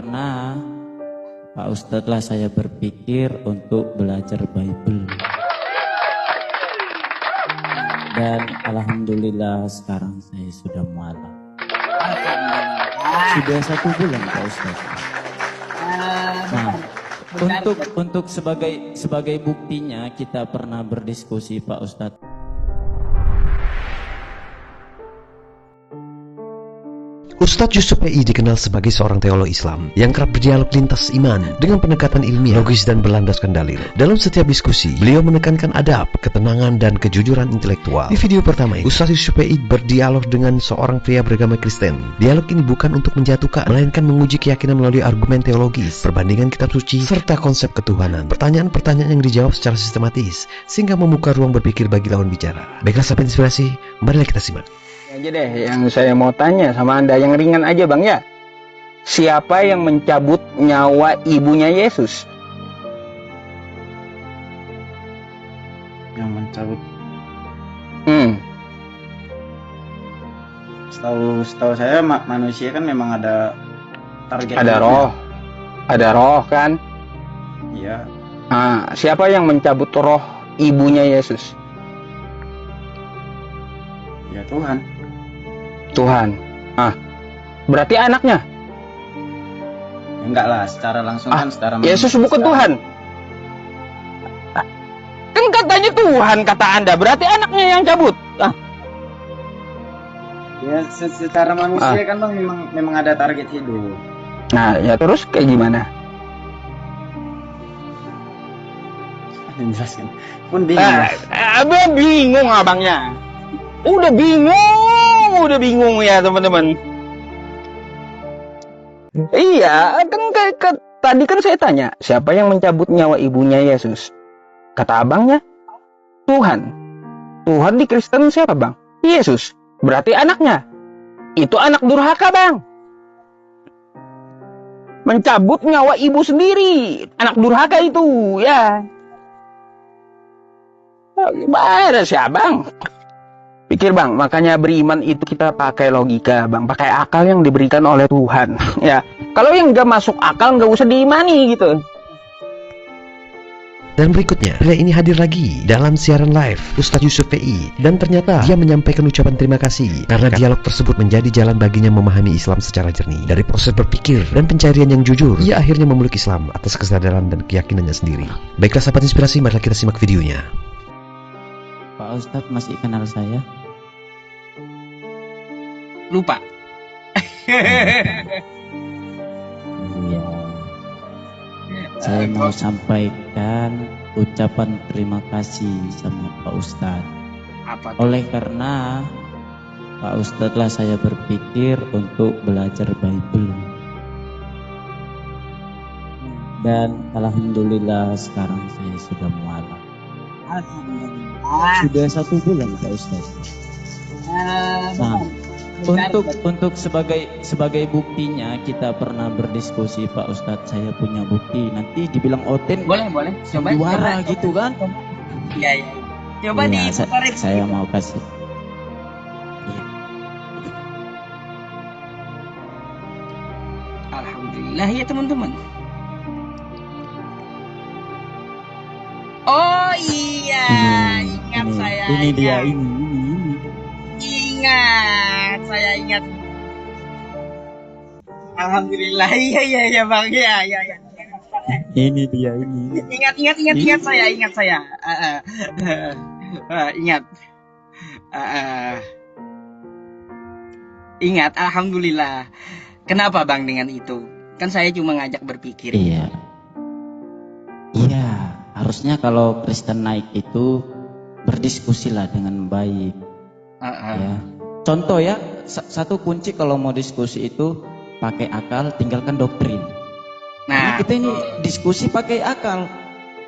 karena Pak Ustadz lah saya berpikir untuk belajar Bible. Dan alhamdulillah sekarang saya sudah mualaf. Sudah 1 bulan Pak Ustadz. Nah, untuk sebagai buktinya kita pernah berdiskusi Pak Ustadz. Ustadz Yusuf PI dikenal sebagai seorang teolog Islam yang kerap berdialog lintas iman dengan pendekatan ilmiah, logis dan berlandaskan dalil. Dalam setiap diskusi, beliau menekankan adab, ketenangan, dan kejujuran intelektual. Di video pertama ini, Ustadz Yusuf PI berdialog dengan seorang pria beragama Kristen. Dialog ini bukan untuk menjatuhkan, melainkan menguji keyakinan melalui argumen teologis, perbandingan kitab suci, serta konsep ketuhanan. Pertanyaan-pertanyaan yang dijawab secara sistematis, sehingga membuka ruang berpikir bagi lawan bicara. Baiklah, sahabat inspirasi, marilah kita simak. Aja deh yang saya mau tanya sama Anda, yang ringan aja Bang ya. Siapa yang mencabut nyawa ibunya Yesus? Yang mencabut. Setahu saya manusia kan memang ada target. Ada roh kan? Iya. Nah, siapa yang mencabut roh ibunya Yesus? Ya Tuhan. Berarti anaknya? Enggak lah, secara langsung kan secara Yesus bukan Tuhan. Kan katanya Tuhan kata Anda, berarti anaknya yang cabut. Ya secara manusia kan Bang memang ada target hidup. Nah, ya terus kayak gimana? Jelaskan. Pun bingung. Abang bingung abangnya. Udah bingung ya teman-teman. Iya, kan tadi kan saya tanya, siapa yang mencabut nyawa ibunya Yesus? Kata abangnya, Tuhan. Tuhan di Kristen siapa Bang? Yesus. Berarti anaknya. Itu anak durhaka Bang. Mencabut nyawa ibu sendiri. Anak durhaka itu, ya. Gimana sih abang? Pikir Bang, makanya beriman itu kita pakai logika Bang, pakai akal yang diberikan oleh Tuhan. Ya, kalau yang nggak masuk akal nggak usah diimani gitu. Dan berikutnya, pria ini hadir lagi dalam siaran live Ustadz Yusuf PI, dan ternyata dia menyampaikan ucapan terima kasih karena dialog tersebut menjadi jalan baginya memahami Islam secara jernih. Dari proses berpikir dan pencarian yang jujur, ia akhirnya memeluk Islam atas kesadaran dan keyakinannya sendiri. Baiklah sahabat inspirasi, marilah kita simak videonya. Pak Ustadz masih kenal saya? Lupa. Iya. Saya mau sampaikan ucapan terima kasih sama Pak Ustadz. Apa tuh? Oleh karena Pak Ustadz lah saya berpikir untuk belajar Bible. Dan alhamdulillah sekarang saya sudah mualaf. Sudah 1 bulan Pak Ustadz. Nah, untuk sebagai buktinya kita pernah berdiskusi Pak Ustadz, saya punya bukti, nanti dibilang oten Boleh coba juara gitu kan. Iya. Coba ya, ditarik. saya mau kasih. Alhamdulillah ya teman-teman. Oh iya, ingat saya. Ini dia ingat. ini. Ingat, saya ingat. Alhamdulillah, iya Bang, iya. Ini dia ini. Ingat saya. Ingat. Ingat, alhamdulillah. Kenapa Bang dengan itu? Kan saya cuma ngajak berpikir. Iya, harusnya kalau Kristen naik itu berdiskusilah dengan baik. Ya. Contoh ya, satu kunci kalau mau diskusi itu pakai akal, tinggalkan doktrin. Nah, kita ini diskusi pakai akal,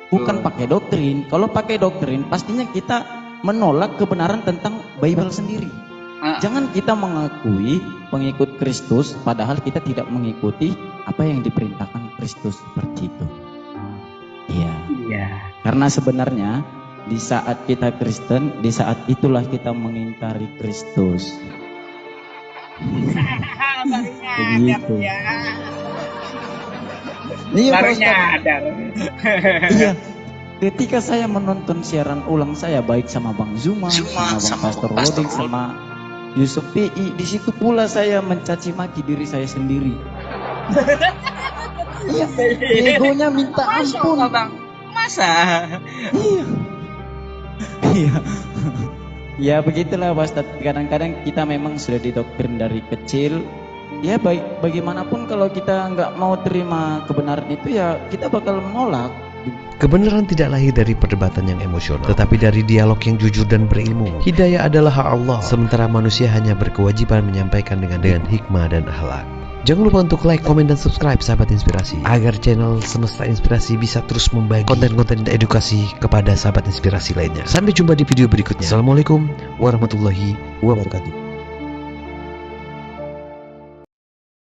bukan pakai doktrin. Kalau pakai doktrin, pastinya kita menolak kebenaran tentang Bible sendiri. Jangan kita mengakui pengikut Kristus, padahal kita tidak mengikuti apa yang diperintahkan Kristus seperti itu. Iya. Karena sebenarnya di saat kita Kristen, di saat itulah kita mengingkari Kristus. Begitu. Iya Pak Baru Ustadz. nyadar. Iya. Ketika saya menonton siaran ulang saya baik sama Bang Zuma, sama Bang Pastor Roding, sama Yusuf PI, di situ pula saya mencaci maki diri saya sendiri. Iya, egonya minta Masa ampun. Bang? Masa? Iya. Iya. Ya begitulah Pak Ustadz. Kadang-kadang kita memang sudah didoktrin dari kecil. Ya bagaimanapun kalau kita nggak mau terima kebenaran itu ya kita bakal menolak. Kebenaran tidak lahir dari perdebatan yang emosional, tetapi dari dialog yang jujur dan berilmu. Hidayah adalah hak Allah, sementara manusia hanya berkewajiban menyampaikan dengan hikmah dan akhlak. Jangan lupa untuk like, komen, dan subscribe sahabat inspirasi, agar channel Semesta Inspirasi bisa terus membagi konten-konten edukasi kepada sahabat inspirasi lainnya. Sampai jumpa di video berikutnya. Assalamualaikum warahmatullahi wabarakatuh.